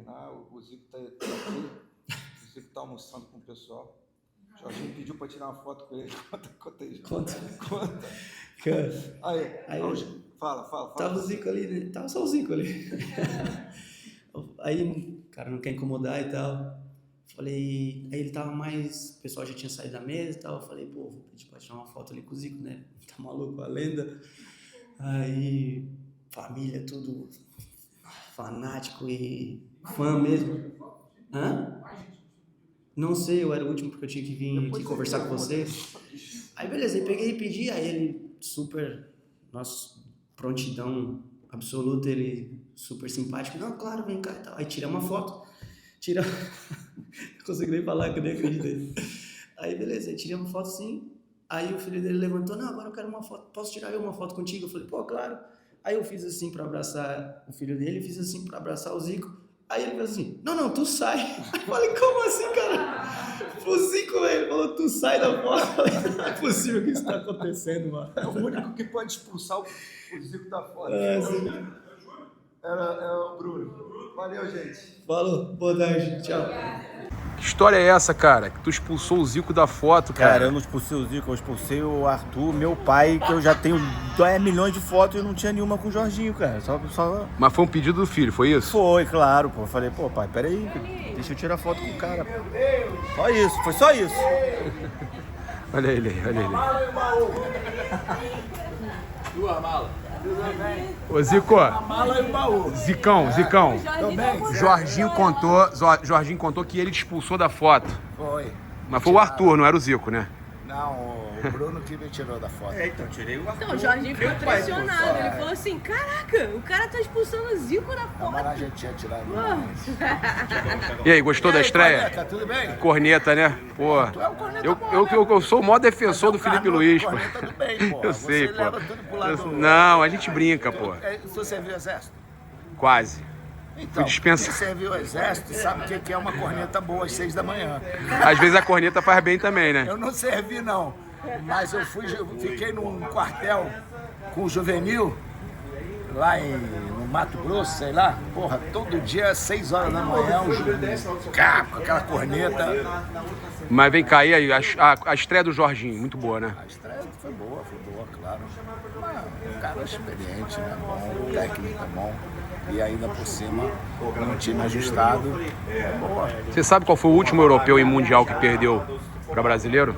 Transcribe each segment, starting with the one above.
terminar, o Zico tá aqui, o Zico tá almoçando com o pessoal. O Jorginho pediu para tirar uma foto com ele. Conta aí. Conta. Cara, Aí, fala. Tava o Zico ali, né? Tava só o Zico ali. Aí o cara não quer incomodar e tal. Falei, aí ele tava mais, o pessoal já tinha saído da mesa e tal. Falei, pô, vou pedir pra tirar uma foto ali com o Zico, né? Tá maluco, a lenda. Aí, família, tudo fanático e fã mesmo. Hã? Não sei, eu era o último porque eu tinha que vir aqui conversar com vocês. Aí beleza, aí peguei e pedi, aí ele super, nossa, prontidão absoluta, ele super simpático. Não, claro, vem cá e tal. Aí tira uma foto, não consegui nem falar que eu nem acreditei. Aí beleza, aí tirei uma foto assim, aí o filho dele levantou, não, agora eu quero uma foto, posso tirar eu uma foto contigo? Eu falei, pô, claro. Aí eu fiz assim pra abraçar o filho dele, fiz assim pra abraçar o Zico. Aí ele falou assim, não, tu sai. Aí eu falei, como assim, cara? O Zico, ele falou, tu sai da foto. Eu falei, não é possível que isso tá acontecendo, mano. É o único que pode expulsar o Zico da foto. Era o Bruno. Valeu, gente. Falou, boa tarde, tchau. Que história é essa, cara? Que tu expulsou o Zico da foto, cara? Cara, eu não expulsei o Zico, eu expulsei o Arthur, meu pai, que eu já tenho 10 milhões de fotos e não tinha nenhuma com o Jorginho, cara. Só... Mas foi um pedido do filho, foi isso? Foi, claro, pô. Eu falei, pô, pai, peraí, deixa eu tirar foto com o cara. Só isso, foi só isso. Olha ele aí, olha ele aí. Duas malas. Ô, Zico. A mala e o baú. Zicão. Também. Jorginho contou que ele te expulsou da foto. Foi. Mas foi o Arthur, não era o Zico, né? Não, o Bruno que me tirou da foto. Então, tirei o Arthur. Então, o Jorginho ficou impressionado. Ele falou assim, caraca, o cara tá expulsando o Zico da Não, foto. mas a gente tinha tirado. E aí, gostou da estreia? Tá tudo bem? Corneta, né? Pô, eu sou o maior defensor do Felipe Luiz, pô. Corneta do bem, pô. Eu sei, Você pô. leva tudo pro lado do... Não, a gente brinca, pô. Você serviu o exército? Quase. Então, dispensado. quem serviu o exército sabe o que é uma corneta boa às 6 da manhã. Às vezes a corneta faz bem também, né? Eu não servi, não. Mas eu fiquei num quartel com o Juvenil, lá no Mato Grosso, sei lá. Porra, todo dia às 6 horas da manhã, o Juvenil, com aquela corneta. Mas vem cá, e aí, a estreia do Jorginho, muito boa, né? A estreia foi boa, claro. Um cara experiente, né? Bom, técnico bom. E ainda por cima, um time ajustado. Boa. Você sabe qual foi o último europeu e mundial que perdeu para brasileiro?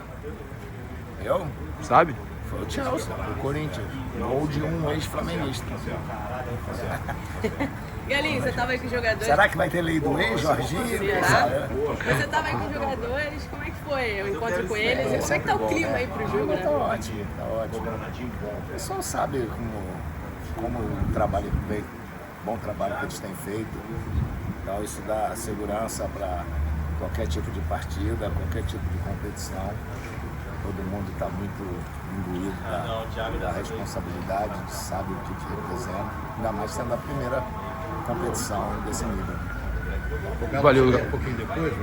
Eu? Sabe? Foi o Chelsea, o Corinthians. Gol de um ex-flamenguista. Galinho, você tava aí com os jogadores? Será que vai ter lei do ex, Jorginho? Será? Você tava aí com os jogadores, como é que foi o encontro com eles? E como é que tá o clima aí pro jogo, né? Tá ótimo. O pessoal sabe como o trabalho bem, bom trabalho que eles têm feito. Então isso dá segurança para qualquer tipo de partida, qualquer tipo de competição. Todo mundo está muito imbuído da responsabilidade, sabe o que representa, ainda mais sendo a primeira competição desse nível. Valeu. Um pouquinho depois,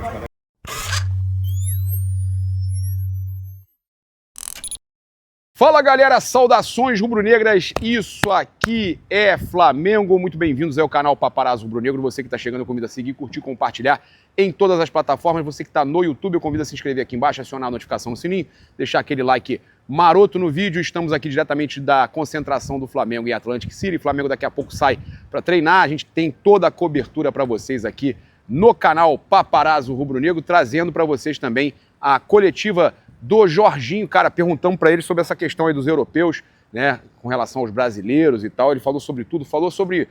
Fala, galera, saudações rubro-negras, isso aqui é Flamengo, muito bem-vindos ao canal Paparazzo Rubro-Negro, você que está chegando eu convido a seguir, curtir, compartilhar em todas as plataformas, você que está no YouTube eu convido a se inscrever aqui embaixo, acionar a notificação no sininho, deixar aquele like maroto no vídeo, estamos aqui diretamente da concentração do Flamengo em Atlantic City, Flamengo daqui a pouco sai para treinar, a gente tem toda a cobertura para vocês aqui no canal Paparazzo Rubro-Negro, trazendo para vocês também a coletiva do Jorginho, cara, perguntamos para ele sobre essa questão aí dos europeus, né, com relação aos brasileiros e tal, ele falou sobre tudo, falou sobre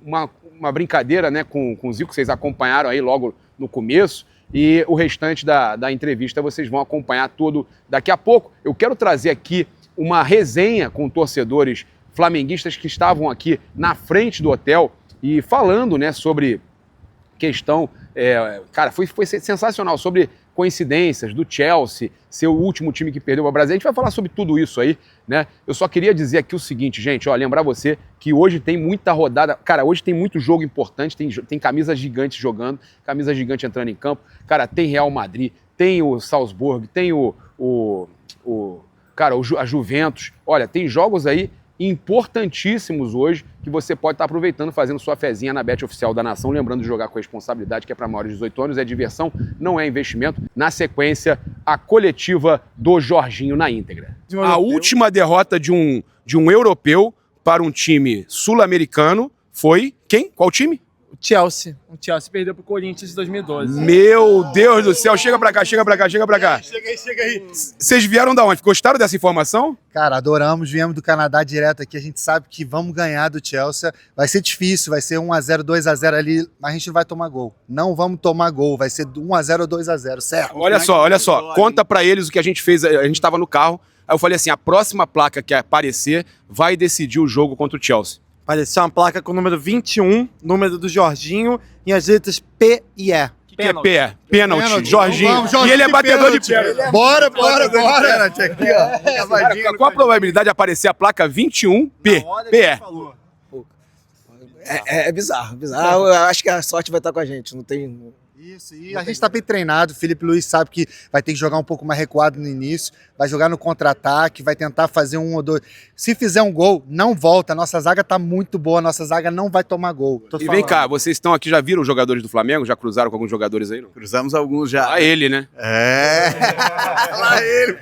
uma brincadeira, né, com o Zico, que vocês acompanharam aí logo no começo, e o restante da entrevista vocês vão acompanhar tudo daqui a pouco. Eu quero trazer aqui uma resenha com torcedores flamenguistas que estavam aqui na frente do hotel e falando, né, sobre questão, cara, foi sensacional, sobre coincidências do Chelsea ser o último time que perdeu para o Brasil. A gente vai falar sobre tudo isso aí, né? Eu só queria dizer aqui o seguinte, gente, ó, lembrar você que hoje tem muita rodada, cara, hoje tem muito jogo importante, tem camisas gigantes jogando, camisa gigante entrando em campo, cara, tem Real Madrid, tem o Salzburg, tem a Juventus, olha, tem jogos aí importantíssimos hoje que você pode estar aproveitando, fazendo sua fezinha na Bet Oficial da Nação, lembrando de jogar com responsabilidade, que é para maiores de 18 anos, é diversão, não é investimento. Na sequência, a coletiva do Jorginho na íntegra. A última derrota de um europeu para um time sul-americano foi quem? Qual time? O Chelsea. O Chelsea perdeu pro Corinthians em 2012. Meu Deus do céu, chega pra cá. Chega aí. Vocês vieram da onde? Gostaram dessa informação? Cara, adoramos, viemos do Canadá direto aqui, a gente sabe que vamos ganhar do Chelsea, vai ser difícil, vai ser 1-0, 2-0 ali, mas a gente não vai tomar gol. Não vamos tomar gol, vai ser 1-0 ou 2-0, certo? Olha só, conta pra eles o que a gente fez, a gente tava no carro, aí eu falei assim, a próxima placa que aparecer vai decidir o jogo contra o Chelsea. Parecia uma placa com o número 21, número do Jorginho, e as letras P e E. O que é P? Pênalti, Jorginho. Vamos, Jorginho. E ele é batedor de pênalti. Bora! Pênalti aqui, ó. Qual a probabilidade de aparecer a placa 21 P? PE. É bizarro. Eu acho que a sorte vai estar com a gente, não tem... Isso, e a gente tá bem treinado, o Felipe Luiz sabe que vai ter que jogar um pouco mais recuado no início, vai jogar no contra-ataque, vai tentar fazer 1 ou 2. Se fizer um gol, não volta, nossa zaga tá muito boa, nossa zaga não vai tomar gol. E vem cá, vocês estão aqui, já viram os jogadores do Flamengo? Já cruzaram com alguns jogadores aí? Não? Cruzamos alguns já. Lá ele, né? Lá ele.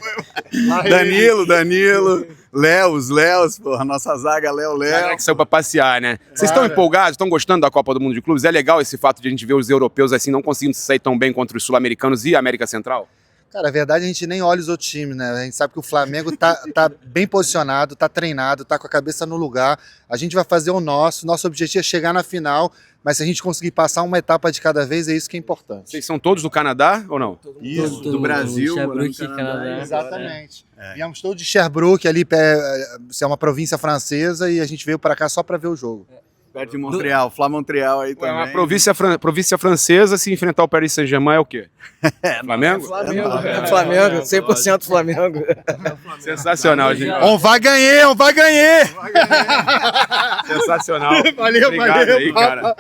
Danilo. Léos, porra, nossa zaga, Léo. Que saiu pra passear, né? Vocês estão empolgados? Estão gostando da Copa do Mundo de Clubes? É legal esse fato de a gente ver os europeus assim não conseguindo sair tão bem contra os sul-americanos e a América Central? Cara, a verdade a gente nem olha os outros times, né? A gente sabe que o Flamengo tá bem posicionado, tá treinado, tá com a cabeça no lugar. A gente vai fazer o nosso objetivo é chegar na final, mas se a gente conseguir passar uma etapa de cada vez, é isso que é importante. Vocês são todos do Canadá ou não? Isso, do Brasil, Sherbrooke, Canadá. Exatamente. Viemos todos de Sherbrooke, ali, é uma província francesa, e a gente veio para cá só para ver o jogo. Perto de Montreal, Flá-Montreal aí também. Uma província francesa, se enfrentar o Paris Saint-Germain é o quê? Flamengo? Flamengo, 100% Flamengo. Sensacional, gente. On vai ganhar! Sensacional. Obrigado aí, cara.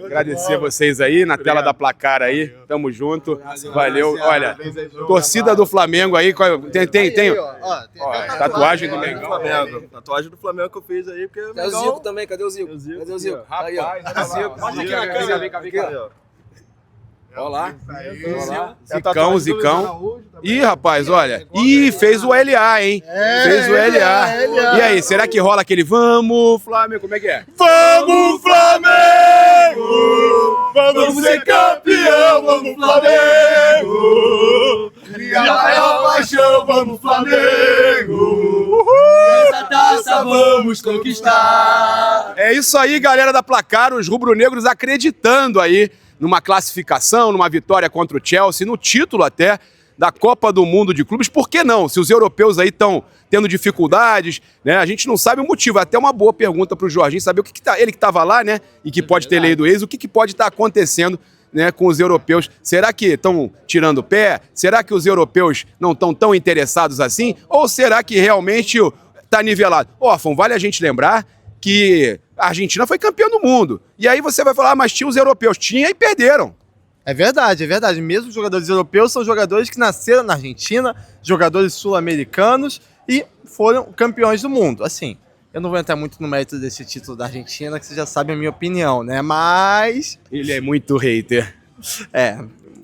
Agradecer vocês aí, na tela da placar aí. Tamo junto. Valeu. Olha, torcida do Flamengo aí. Tem tatuagem do Mengão. Tatuagem do Flamengo que eu fiz aí. Porque Cadê o Zico também? Cadê o Zico? Rapaz, mostra aqui na câmera, vem cá. Olha lá. Zicão. Ih, rapaz, olha. Ih, fez o LA, hein? Fez o LA. E aí, será que rola aquele vamos, Flamengo? Como é que é? Vamos, Flamengo! Vamos ser campeão, vamos, Flamengo! Cria a maior paixão, vamos, Flamengo! Essa taça vamos conquistar! É isso aí, galera da placar, os rubro-negros acreditando aí numa classificação, numa vitória contra o Chelsea, no título até da Copa do Mundo de Clubes. Por que não? Se os europeus aí estão tendo dificuldades, né? A gente não sabe o motivo. Até uma boa pergunta para o Jorginho, saber o que tá, ele que estava lá, né? E que pode ter lei do ex, o que pode estar acontecendo, né, com os europeus. Será que estão tirando o pé? Será que os europeus não estão tão interessados assim? Ou será que realmente está nivelado? Órfão, vale a gente lembrar que a Argentina foi campeã do mundo. E aí você vai falar, mas tinha os europeus. Tinha e perderam. É verdade. Mesmo os jogadores europeus são jogadores que nasceram na Argentina, jogadores sul-americanos e foram campeões do mundo. Assim, eu não vou entrar muito no mérito desse título da Argentina, que você já sabe a minha opinião, né? Mas... Ele é muito hater.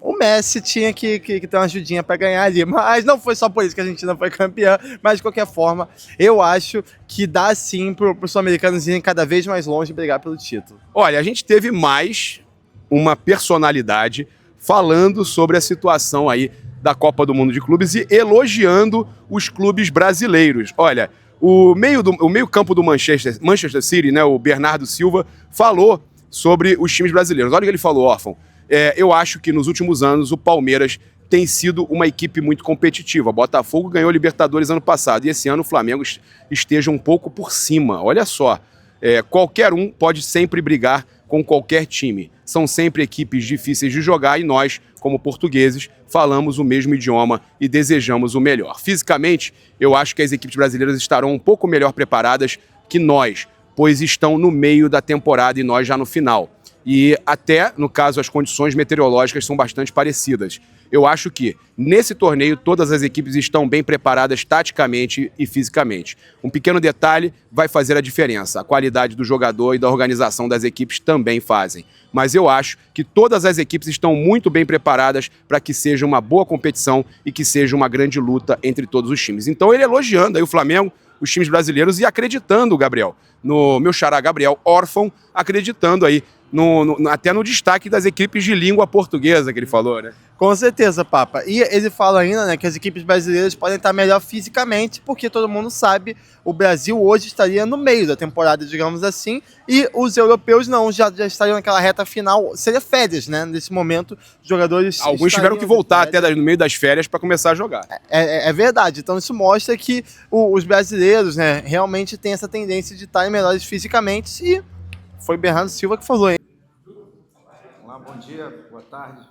O Messi tinha que ter uma ajudinha para ganhar ali, mas não foi só por isso que a Argentina foi campeã, mas de qualquer forma, eu acho que dá sim para os sul-americanos irem cada vez mais longe e brigar pelo título. Olha, a gente teve mais uma personalidade falando sobre a situação aí da Copa do Mundo de Clubes e elogiando os clubes brasileiros. Olha, o meio-campo do Manchester City, né, o Bernardo Silva, falou sobre os times brasileiros. Olha o que ele falou, órfão. Eu acho que nos últimos anos o Palmeiras tem sido uma equipe muito competitiva. O Botafogo ganhou a Libertadores ano passado e esse ano o Flamengo esteja um pouco por cima. Olha só, qualquer um pode sempre brigar com qualquer time. São sempre equipes difíceis de jogar e nós, como portugueses, falamos o mesmo idioma e desejamos o melhor. Fisicamente, eu acho que as equipes brasileiras estarão um pouco melhor preparadas que nós, pois estão no meio da temporada e nós já no final. E até, no caso, as condições meteorológicas são bastante parecidas. Eu acho que, nesse torneio, todas as equipes estão bem preparadas taticamente e fisicamente. Um pequeno detalhe vai fazer a diferença. A qualidade do jogador e da organização das equipes também fazem. Mas eu acho que todas as equipes estão muito bem preparadas para que seja uma boa competição e que seja uma grande luta entre todos os times. Então ele elogiando aí o Flamengo, os times brasileiros e acreditando, Gabriel, no meu xará Gabriel, órfão, acreditando aí até no destaque das equipes de língua portuguesa que ele falou, né? Com certeza, Papa. E ele fala ainda, né, que as equipes brasileiras podem estar melhor fisicamente, porque todo mundo sabe, o Brasil hoje estaria no meio da temporada, digamos assim, e os europeus não, já estariam naquela reta final, seria férias, né? Nesse momento, os jogadores... Alguns tiveram que voltar até no meio das férias para começar a jogar. É verdade. Então isso mostra que os brasileiros, né, realmente têm essa tendência de estarem melhores fisicamente, e foi Bernardo Silva que falou, hein? Olá, bom dia, boa tarde.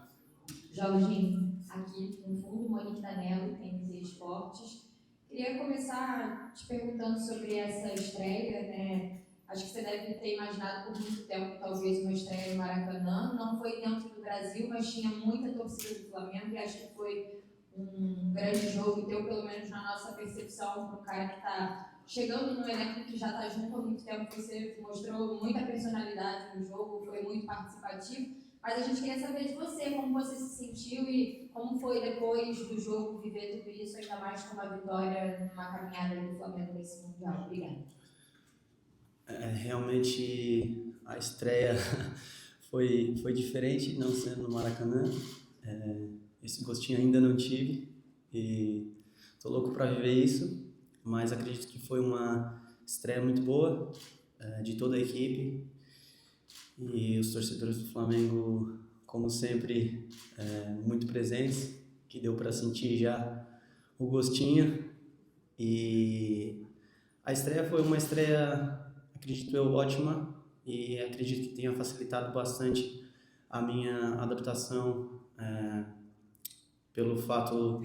Jorginho, aqui no fundo, Monique Danello, TNZ Esportes. Queria começar te perguntando sobre essa estreia, né? Acho que você deve ter imaginado por muito tempo, talvez, uma estreia no Maracanã. Não foi dentro do Brasil, mas tinha muita torcida do Flamengo e acho que foi um grande jogo, teu, pelo menos na nossa percepção, para um cara que está chegando no elenco que já está junto há muito tempo. Você mostrou muita personalidade no jogo, foi muito participativo. Mas a gente queria saber de você, como você se sentiu e como foi depois do jogo viver tudo isso, ainda mais com uma vitória numa caminhada do Flamengo nesse Mundial. Obrigada. Realmente a estreia foi diferente, não sendo no Maracanã. Esse gostinho ainda não tive e tô louco para viver isso, mas acredito que foi uma estreia muito boa de toda a equipe. E os torcedores do Flamengo, como sempre, muito presentes, que deu para sentir já o gostinho. E a estreia foi uma estreia, acredito eu, ótima, e acredito que tenha facilitado bastante a minha adaptação, pelo fato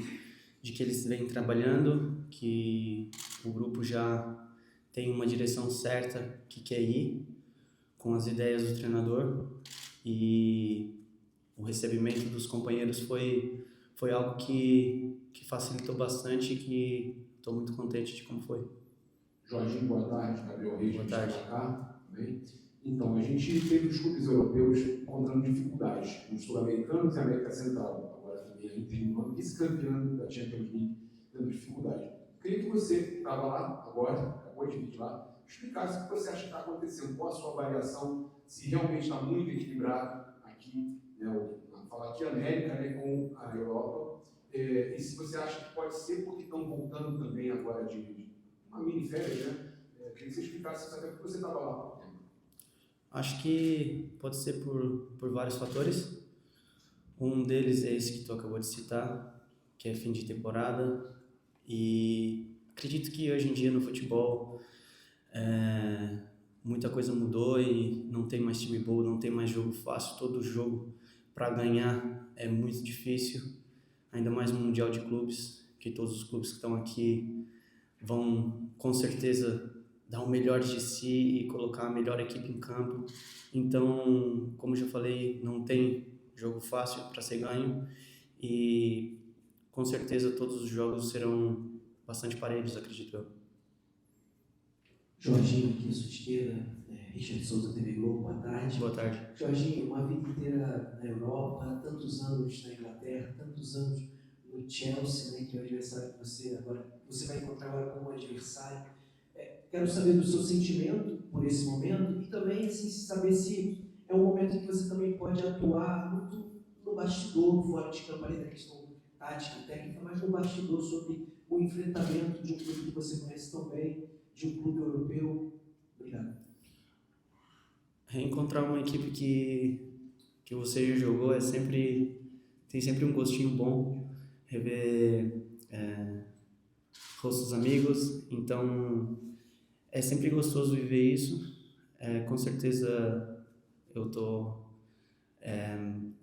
de que eles vêm trabalhando, que o grupo já tem uma direção certa que quer ir, com as ideias do treinador, e o recebimento dos companheiros foi algo que facilitou bastante e que estou muito contente de como foi. Jorginho, boa tarde. Gabriel Reis, boa tarde. Também. Então, a gente teve os clubes europeus encontrando dificuldades, os sul-americanos e a América Central. Agora também a Inter, uma vice-campeã da Champions League, tendo dificuldade. Queria que você estava lá agora, acabou de vir de lá, explicasse o que você acha que está acontecendo, qual a sua avaliação, se realmente está muito equilibrado aqui, né, falar aqui a América, né, com a Europa, e se você acha que pode ser porque estão voltando também agora de uma mini férias, né? Queria que você explicasse isso até porque você estava lá há pouco tempo. Acho que pode ser por vários fatores. Um deles é esse que tu acabou de citar, que é fim de temporada, e acredito que hoje em dia no futebol muita coisa mudou e não tem mais time bom, não tem mais jogo fácil. Todo jogo para ganhar é muito difícil, ainda mais no Mundial de Clubes, que todos os clubes que estão aqui vão com certeza dar o melhor de si e colocar a melhor equipe em campo. Então, como já falei, não tem jogo fácil para ser ganho e com certeza todos os jogos serão bastante parelhos, acredito eu. Jorginho, aqui à sua esquerda, Richard Souza, TV Globo, boa tarde. Boa tarde. Jorginho, uma vida inteira na Europa, tantos anos na Inglaterra, tantos anos no Chelsea, né, que é o adversário que você vai encontrar agora como adversário. Quero saber do seu sentimento por esse momento e também assim, saber se é um momento em que você também pode atuar muito no bastidor, fora de campo, além da questão tática, técnica, mas no bastidor sobre o enfrentamento de um clube que você conhece tão bem, de um clube europeu. Obrigado. Reencontrar uma equipe que você já jogou tem sempre um gostinho bom, rever rostos amigos, então é sempre gostoso viver isso. Com certeza eu estou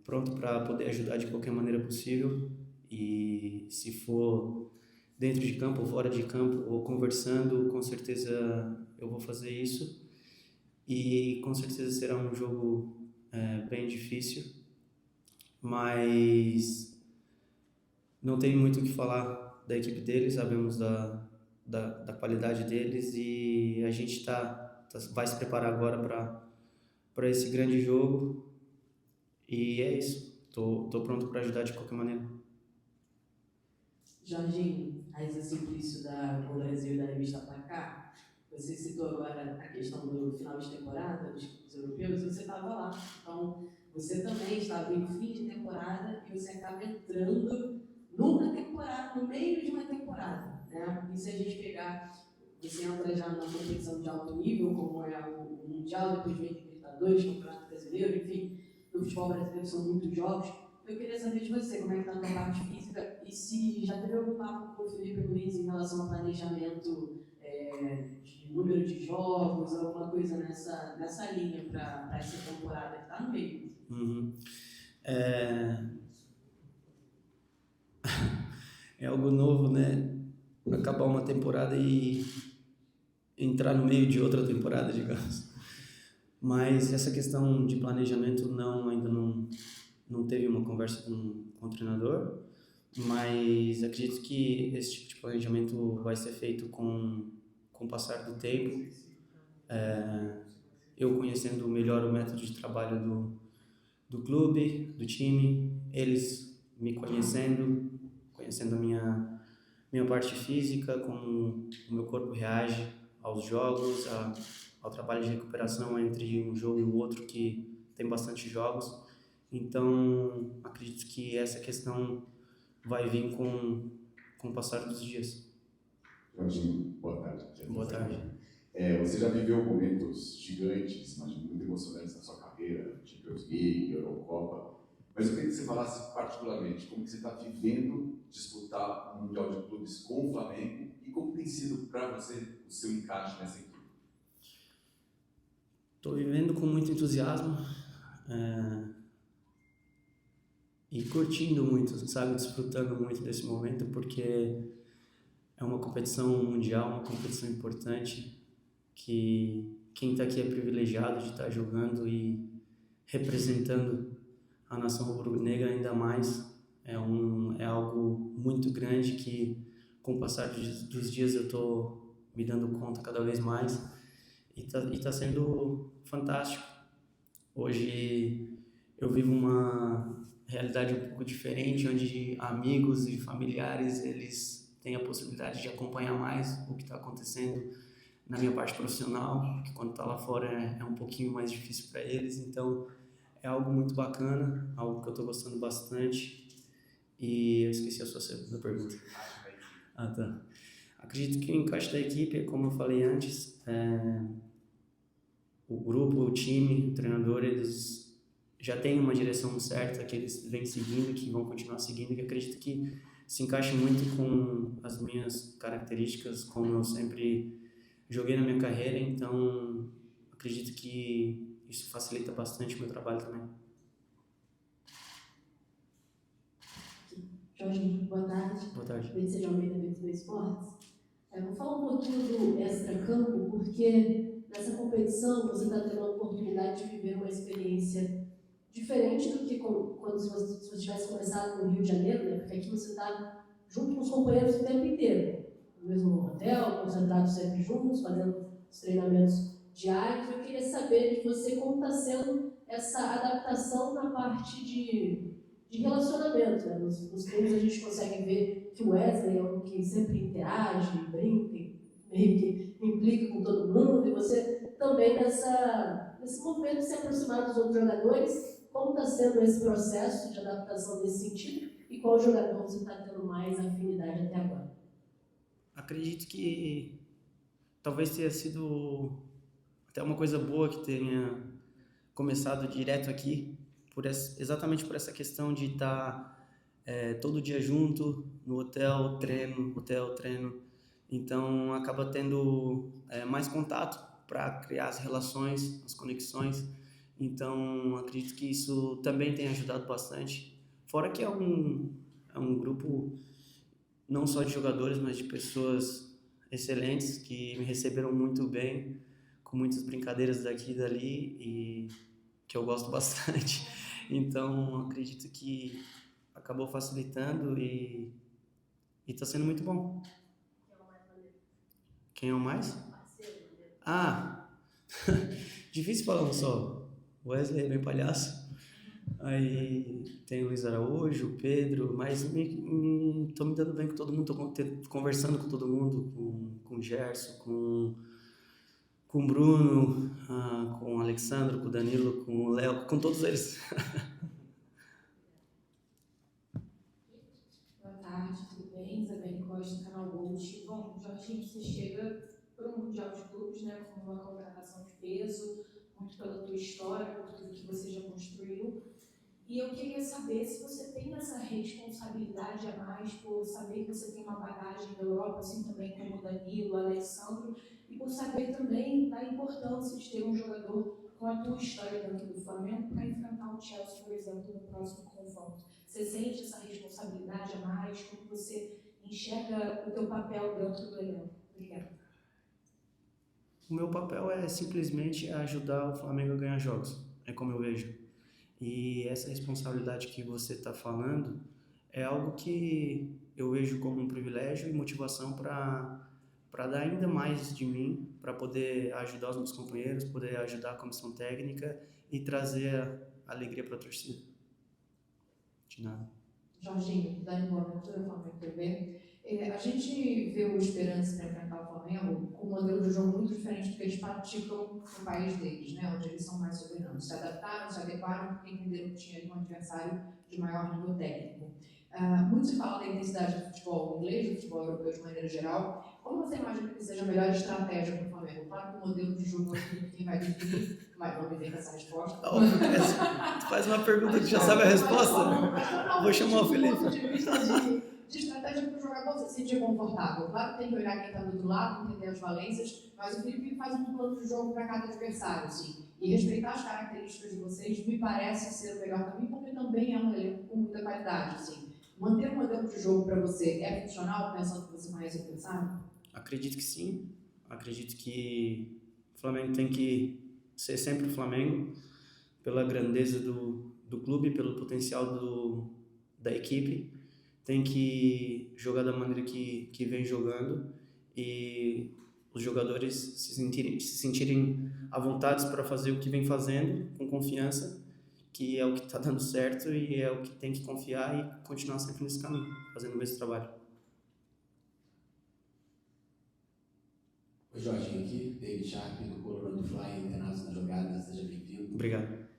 pronto para poder ajudar de qualquer maneira possível, e se for dentro de campo ou fora de campo ou conversando, com certeza eu vou fazer isso, e com certeza será um jogo bem difícil, mas não tem muito o que falar da equipe deles, sabemos da qualidade deles e a gente vai se preparar agora para esse grande jogo e é isso. Tô pronto para ajudar de qualquer maneira. Jorginho, Raíssa Simplício do Brasil e da revista Placar, você citou agora a questão do final de temporada dos clubes europeus, você estava lá, então você também estava em fim de temporada e você acaba entrando numa temporada, no meio de uma temporada, né? E se a gente pegar, você entra já numa competição de alto nível, como é o Mundial, depois vem o Libertadores, Campeonato Brasileiro, enfim, no futebol brasileiro são muitos jogos. Eu queria saber de você, como é que está a tua parte física e se já teve algum papo com o Felipe Luiz em relação ao planejamento de número de jogos, alguma coisa nessa linha para essa temporada que está no meio. Uhum. É algo novo, né? Acabar uma temporada e entrar no meio de outra temporada, digamos. Mas essa questão de planejamento ainda não teve uma conversa com o treinador, mas acredito que esse tipo de planejamento vai ser feito com o passar do tempo. Eu conhecendo melhor o método de trabalho do clube, do time, eles me conhecendo a minha parte física, como o meu corpo reage aos jogos, ao trabalho de recuperação entre um jogo e o outro, que tem bastante jogos. Então, acredito que essa questão vai vir com o passar dos dias. Jorginho, boa tarde. Boa tarde. Você já viveu momentos gigantes, imagino, muito emocionantes na sua carreira, Champions League, Eurocopa, mas eu queria que você falasse particularmente como que você está vivendo disputar o Mundial de Clubes com o Flamengo e como tem sido para você o seu encaixe nessa equipe. Estou vivendo com muito entusiasmo e curtindo muito, sabe, desfrutando muito desse momento, porque é uma competição mundial, uma competição importante, que quem está aqui é privilegiado de estar jogando e representando a nação rubro-negra ainda mais. É algo muito grande que, com o passar dos dias, eu estou me dando conta cada vez mais e tá sendo fantástico. Hoje eu vivo uma realidade um pouco diferente, onde amigos e familiares eles têm a possibilidade de acompanhar mais o que está acontecendo na minha parte profissional, que quando está lá fora é um pouquinho mais difícil para eles. Então é algo muito bacana, algo que eu estou gostando bastante. E eu esqueci a sua segunda pergunta. Tá. Acredito que o encaixe da equipe, como eu falei antes, o grupo, o time, o treinador, eles já têm uma direção certa que eles vêm seguindo, que vão continuar seguindo, que acredito que se encaixa muito com as minhas características, como eu sempre joguei na minha carreira. Então acredito que isso facilita bastante o meu trabalho também. Jorginho, boa tarde. Boa tarde. Letícia de Almeida, do Esportes. Vou falar um pouquinho do extra-campo, porque nessa competição você está tendo a oportunidade de viver uma experiência diferente do que quando você tivesse começado no Rio de Janeiro, né? Porque aqui você está junto com os companheiros o tempo inteiro, no mesmo hotel, concentrados sempre juntos, fazendo os treinamentos diários. Eu queria saber de você como está sendo essa adaptação na parte de relacionamento, né? Nos treinos a gente consegue ver que o Wesley é um que sempre interage, brinca, meio que implica com todo mundo, e você também nesse movimento de se aproximar dos outros jogadores, como está sendo esse processo de adaptação nesse sentido e qual jogador você está tendo mais afinidade até agora? Acredito que talvez tenha sido até uma coisa boa que tenha começado direto aqui, exatamente por essa questão de estar todo dia junto, no hotel, treino. Então acaba tendo mais contato para criar as relações, as conexões. Então acredito que isso também tem ajudado bastante. Fora que é um grupo não só de jogadores, mas de pessoas excelentes que me receberam muito bem, com muitas brincadeiras daqui e dali, e que eu gosto bastante. Então, acredito que acabou facilitando e tá sendo muito bom. Quem é o mais? Ah, difícil falar um só. O Wesley é bem palhaço. Aí tem o Luiz Araújo, o Pedro, mas tô me dando bem com todo mundo, tô conversando com todo mundo, com o Gerson, com o Bruno, com o Alexandro, com o Danilo, com o Léo, com todos eles. Boa tarde, tudo bem? Isabelle Costa, canal Gold. Bom, Jorginho, você chega para o Mundial de Clubes, né, com uma contratação de peso, muito pela tua história, por tudo que você já construiu. E eu queria saber se você tem essa responsabilidade a mais por saber que você tem uma bagagem da Europa, assim também como o Danilo, o Alexandro, e por saber também da importância de ter um jogador com a tua história dentro do Flamengo para enfrentar o Chelsea, por exemplo, no próximo confronto. Você sente essa responsabilidade a mais? Como você enxerga o teu papel dentro do elenco? Obrigada. O meu papel é simplesmente ajudar o Flamengo a ganhar jogos, é como eu vejo. E essa responsabilidade que você está falando é algo que eu vejo como um privilégio e motivação para dar ainda mais de mim, para poder ajudar os meus companheiros, poder ajudar a comissão técnica e trazer alegria para a torcida. De nada. Jorginho, Dani Boaventura, Flamengo TV. A gente vê o Esperança para enfrentar o Flamengo com um modelo de jogo muito diferente do que eles praticam no país deles, né, onde eles são mais soberanos. Se adaptaram, se adequaram, porque entenderam que tinha ali um adversário de maior nível técnico. Muito se fala da intensidade do futebol inglês, do futebol europeu de maneira geral. Como você imagina que seja a melhor estratégia para o Flamengo? Claro que o modelo de jogo aqui quem vai definir, mas não me vem com essa resposta. Tu faz uma pergunta que já sabe a resposta? Vou chamar o Felipe. Do ponto de vista de estratégia para o jogador se sentir confortável. Claro que tem que olhar quem está do outro lado, entender as valências, mas o Felipe faz um plano de jogo para cada adversário, assim. E respeitar as características de vocês me parece ser o melhor caminho, porque também é um elenco com muita qualidade, assim. Manter um modelo de jogo para você é funcional, pensando que você conhece o adversário? Acredito que sim. Acredito que o Flamengo tem que ser sempre o Flamengo, pela grandeza do clube, pelo potencial da equipe. Tem que jogar da maneira que vem jogando e os jogadores se sentirem à vontade para fazer o que vem fazendo, com confiança, que é o que está dando certo e é o que tem que confiar e continuar sempre nesse caminho, fazendo o mesmo trabalho. Oi, Jorginho, aqui, David Sharp, do Colorado do Fly, internado na jogada, seja bem-vindo. Obrigado.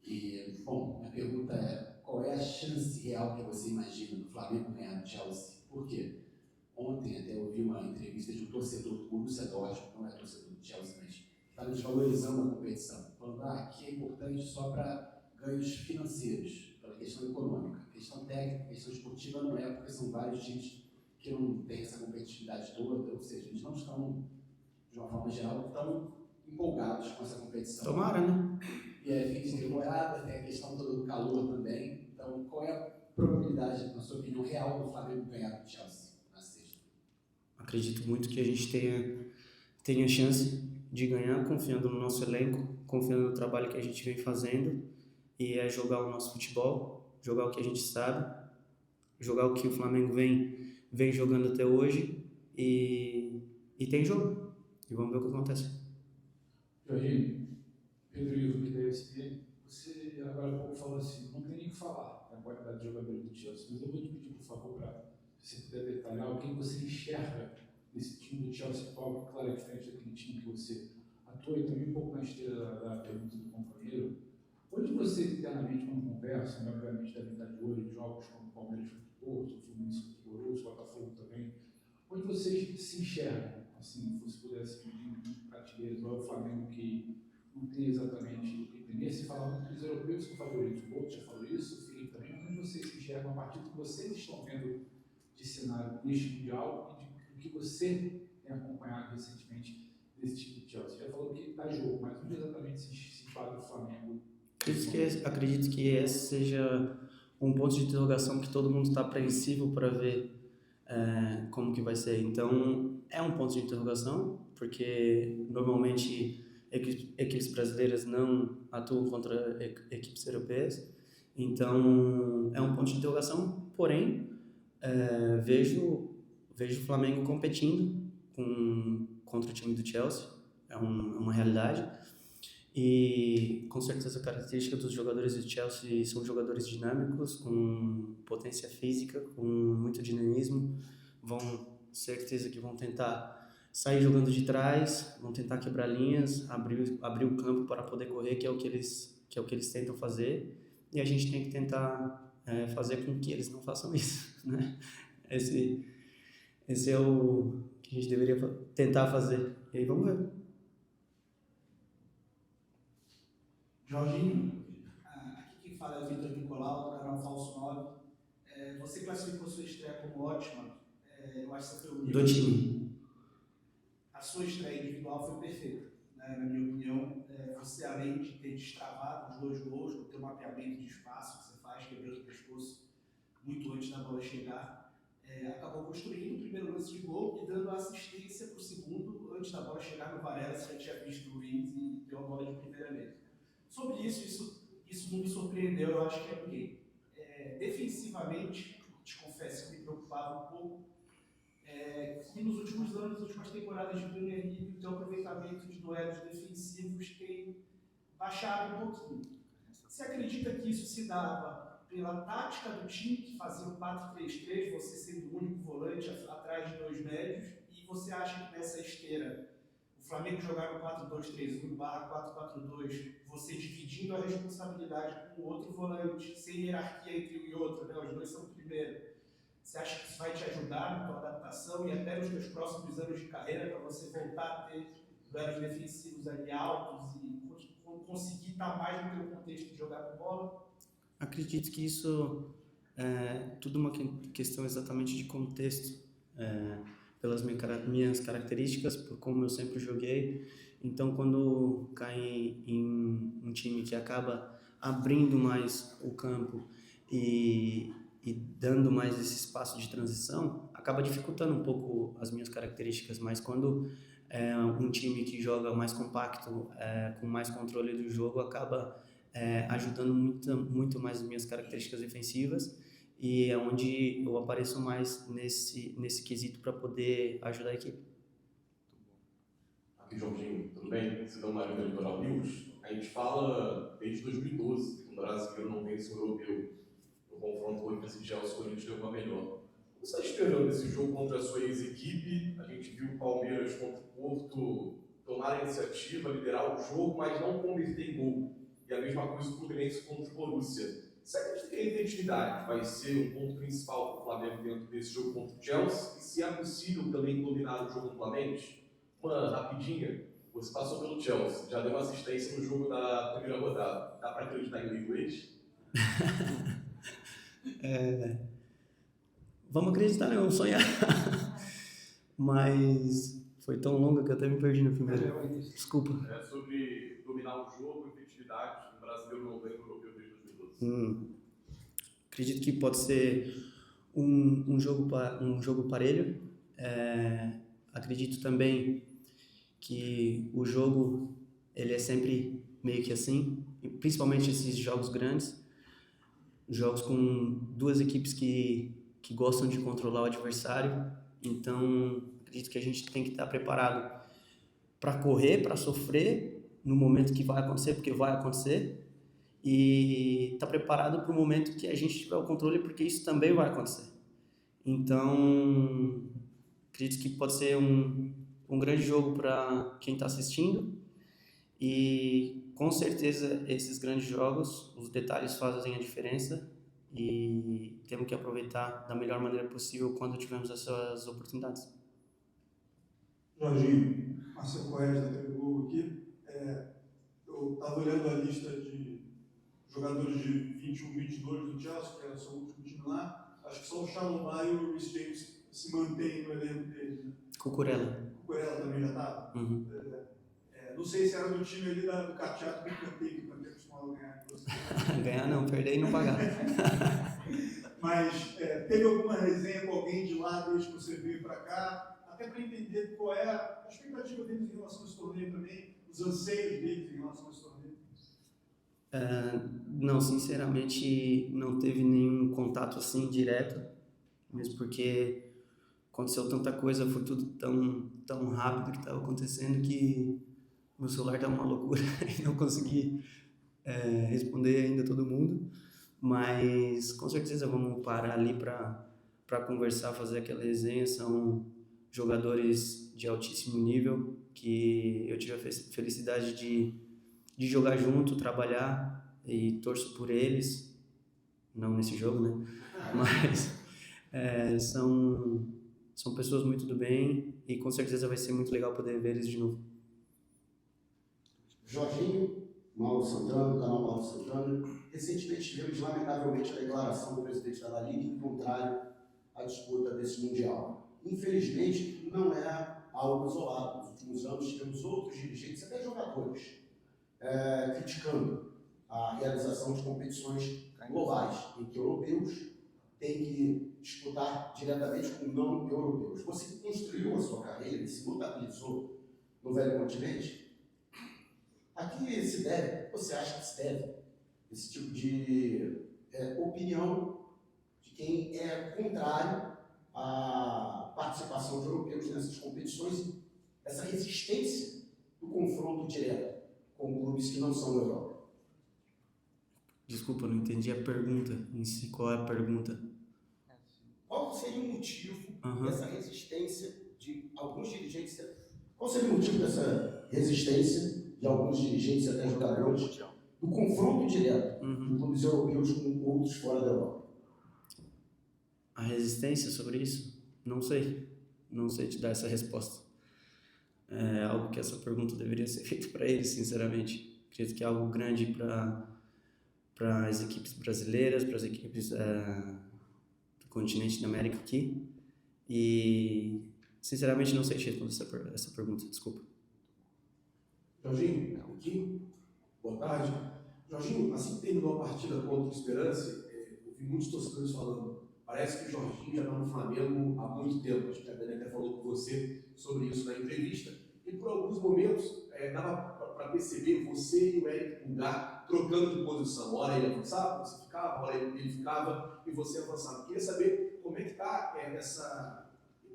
E, bom, minha pergunta é, qual é a chance real que você imagina do Flamengo ganhar do Chelsea? Por quê? Ontem até eu vi uma entrevista de um torcedor do Borussia Dortmund, não é torcedor do Chelsea, mas está desvalorizando a competição, falando que é importante só para ganhos financeiros, pela questão econômica. Questão técnica, questão esportiva não é, porque são vários times que não têm essa competitividade toda, ou seja, eles não estão, de uma forma geral, tão empolgados com essa competição. Tomara, né? E é fim de temporada, tem a questão toda do calor também. Então, qual é a probabilidade, na sua opinião, real do Flamengo ganhar do Chelsea na sexta? Acredito muito que a gente tenha chance de ganhar, confiando no nosso elenco, confiando no trabalho que a gente vem fazendo, e é jogar o nosso futebol, jogar o que a gente sabe, jogar o que o Flamengo vem jogando até hoje, e tem jogo. E vamos ver o que acontece. Jorginho, Pedro Ivo, que da ESPN, você agora há pouco falou assim, não tem nem o que falar da qualidade de jogadores do Chelsea, mas eu vou te pedir, por favor, para você puder detalhar o que você enxerga desse time do Chelsea, qual claro, é diferente daquele time que você atua, e também um pouco na esteira da pergunta do companheiro. Onde vocês internamente, quando conversam, obviamente devem estar de olho em jogos como o Palmeiras contra o Porto, o Fluminense contra o Borussia, o Botafogo também, onde vocês se enxergam, assim, se você pudesse pedir em prateleiras, ou é o Flamengo que não tem exatamente o primeiro, se fala muito dos europeus que são favoritos, o Bolt já falou isso, o Felipe também, onde vocês se enxergam a partir do que vocês estão vendo de cenário neste Mundial e do que você tem acompanhado recentemente desse time de Chelsea. Já falou que dá jogo, mas onde exatamente se enquadra o Flamengo? Acredito que esse seja um ponto de interrogação que todo mundo está apreensivo para ver como que vai ser. Então, é um ponto de interrogação, porque normalmente equipes brasileiras não atuam contra equipes europeias. Então, é um ponto de interrogação, porém, vejo o Flamengo competindo contra o time do Chelsea, é uma realidade. E, com certeza, a característica dos jogadores do Chelsea são jogadores dinâmicos, com potência física, com muito dinamismo. Certeza que vão tentar sair jogando de trás, vão tentar quebrar linhas, abrir o campo para poder correr, que é o que eles tentam fazer. E a gente tem que tentar fazer com que eles não façam isso, né? Esse é o que a gente deveria tentar fazer. E aí vamos ver. Jorginho, aqui quem fala é o Vitor Nicolau, do canal Falso 9. Você classificou sua estreia como ótima. Eu acho que você foi o do time. A sua estreia individual foi perfeita, né? Na minha opinião. Você, além de ter destravado os 2 gols, com o teu mapeamento de espaço que você faz, quebrando o pescoço muito antes da bola chegar, acabou construindo o primeiro lance de gol e dando assistência para o segundo antes da bola chegar no Varela. Você já tinha visto o Luiz e deu a bola de primeira mesmo. Sobre isso não me surpreendeu. Eu acho que é porque, defensivamente, te confesso que me preocupava um pouco, que nos últimos anos, nas últimas temporadas de Premier League, o teu aproveitamento de duelos defensivos tem baixado um pouquinho. Você acredita que isso se dava pela tática do time, que fazia o 4-3-3, você sendo o único volante atrás de 2 médios, e você acha que nessa esteira, o Flamengo jogar no 4-2-3-1/4-4-2, você dividindo a responsabilidade com o outro volante, sem hierarquia entre um e outro, né? Os 2 são o primeiro. Você acha que isso vai te ajudar na tua adaptação e até nos teus próximos anos de carreira, para você voltar a ter duelos defensivos ali altos e conseguir estar mais no teu contexto de jogar com bola? Acredito que isso é tudo uma questão exatamente de contexto, pelas minhas características, por como eu sempre joguei. Então, quando cai em um time que acaba abrindo mais o campo e dando mais esse espaço de transição, acaba dificultando um pouco as minhas características, mas quando é um time que joga mais compacto, com mais controle do jogo, acaba ajudando muito mais as minhas características defensivas, e é onde eu apareço mais nesse quesito para poder ajudar a equipe. Aqui, Jorginho, tudo bem? Você dá uma olhada no Litoral News. A gente fala desde 2012 que um brasileiro não vence um europeu. No confronto entre esse Chelsea, o Corinthians deu uma melhor. Você está esperando esse jogo contra a sua ex-equipe? A gente viu o Palmeiras contra o Porto tomar a iniciativa, liderar o jogo, mas não converter em gol. E a mesma coisa o Fluminense contra o Borussia. Você acredita que a identidade vai ser um ponto principal para o Flamengo dentro desse jogo contra o Chelsea? E se é possível também dominar o jogo amplamente? Uma rapidinha, você passou pelo Chelsea, já deu uma assistência no jogo da primeira rodada. Dá para acreditar em inglês? Vamos acreditar, não, vamos sonhar. Mas foi tão longa que eu até me perdi no primeiro. Desculpa. É sobre dominar o jogo, efetividade, o brasileiro não ganha o europeu desde 2012. Acredito que pode ser um jogo parelho. Acredito também que o jogo ele é sempre meio que assim, principalmente esses jogos grandes, jogos com 2 equipes que gostam de controlar o adversário. Então acredito que a gente tem que estar preparado para correr, para sofrer no momento que vai acontecer, porque vai acontecer, e estar preparado para o momento que a gente tiver o controle, porque isso também vai acontecer. Então acredito que pode ser um grande jogo para quem está assistindo, e com certeza esses grandes jogos, os detalhes fazem a diferença, e temos que aproveitar da melhor maneira possível quando tivermos essas oportunidades. Jorginho, Marcelo Coelho da TV Globo aqui. Eu estava olhando a lista de jogadores de 21, 22 do Chelsea, que era o seu último time lá. Acho que só o Shalomar e o Reece James se mantêm no elenco dele, né? Cucurella também já estava? Uhum. Não sei se era do time ali do Cateado que cantei, que eu acostumado a ganhar. Ganhar não, perder e não pagar. Mas teve alguma resenha com alguém de lá desde que você veio para cá? Até para entender qual é a expectativa deles em relação a esse torneio também. os anseios deles em relação a esse torneio? Não, sinceramente, não teve nenhum contato assim direto, mesmo porque aconteceu tanta coisa, foi tudo tão rápido que estava acontecendo que meu celular estava uma loucura e não consegui responder ainda todo mundo, mas com certeza vamos parar ali para conversar, fazer aquela resenha. São jogadores de altíssimo nível que eu tive a felicidade de jogar junto, trabalhar, e torço por eles, não nesse jogo, né? Mas são pessoas muito do bem e com certeza vai ser muito legal poder ver eles de novo. Jorginho, Mauro Santana, do canal Mauro Santana. Recentemente tivemos, lamentavelmente, a declaração do presidente da La Liga contrário à disputa desse Mundial. Infelizmente, não é algo isolado. Nos últimos anos tivemos outros dirigentes, até jogadores, criticando a realização de competições globais, em que europeus têm que disputar diretamente com não europeus. Você construiu a sua carreira e se notabilizou no velho continente. Aqui se deve, você acha que se deve, esse tipo de opinião de quem é contrário à participação de europeus nessas competições e essa resistência do confronto direto com clubes que não são da Europa? Desculpa, não entendi a pergunta em si. Qual é a pergunta? Qual seria o motivo dessa resistência de alguns dirigentes? Qual seria o motivo dessa resistência de alguns dirigentes e até jogadores do confronto direto de clubes europeus com outros fora da Europa? A resistência sobre isso? Não sei te dar essa resposta. É algo que essa pergunta deveria ser feita para eles, sinceramente. Acredito que é algo grande para as equipes brasileiras, para as equipes do continente da América aqui. E, sinceramente, não sei te responder essa pergunta, desculpa. Jorginho, aqui, boa tarde. Jorginho, assim que terminou a partida contra o Esperança, eu vi muitos torcedores falando, parece que o Jorginho já está no Flamengo há muito tempo. Acho que a Dani até falou com você sobre isso na entrevista. E por alguns momentos, dava para perceber você e o Eric Pulgar trocando de posição. Hora ele avançava, você ficava, hora ele ficava e você avançava. Queria saber como é que está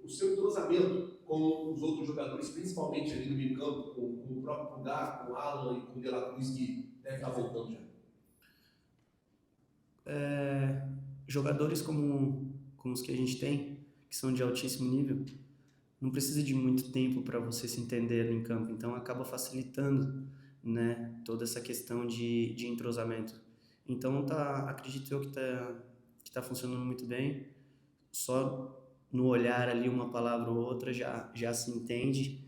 o seu entrosamento com os outros jogadores, principalmente ali no meio campo, com o próprio Pulgar, com o Alan e com o De La Cruz, que deve estar voltando já. Jogadores como os que a gente tem, que são de altíssimo nível, não precisa de muito tempo para você se entender ali em campo, então acaba facilitando, né, toda essa questão de entrosamento. Então acredito eu que tá funcionando muito bem. Só no olhar ali, uma palavra ou outra já se entende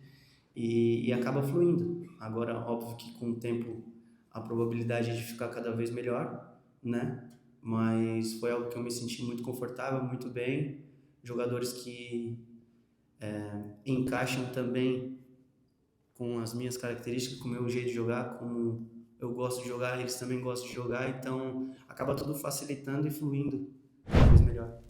e acaba fluindo. Agora, óbvio que com o tempo a probabilidade é de ficar cada vez melhor, né? Mas foi algo que eu me senti muito confortável, muito bem. Jogadores que encaixam também com as minhas características, com o meu jeito de jogar, como eu gosto de jogar, eles também gostam de jogar, então acaba tudo facilitando e fluindo cada vez melhor.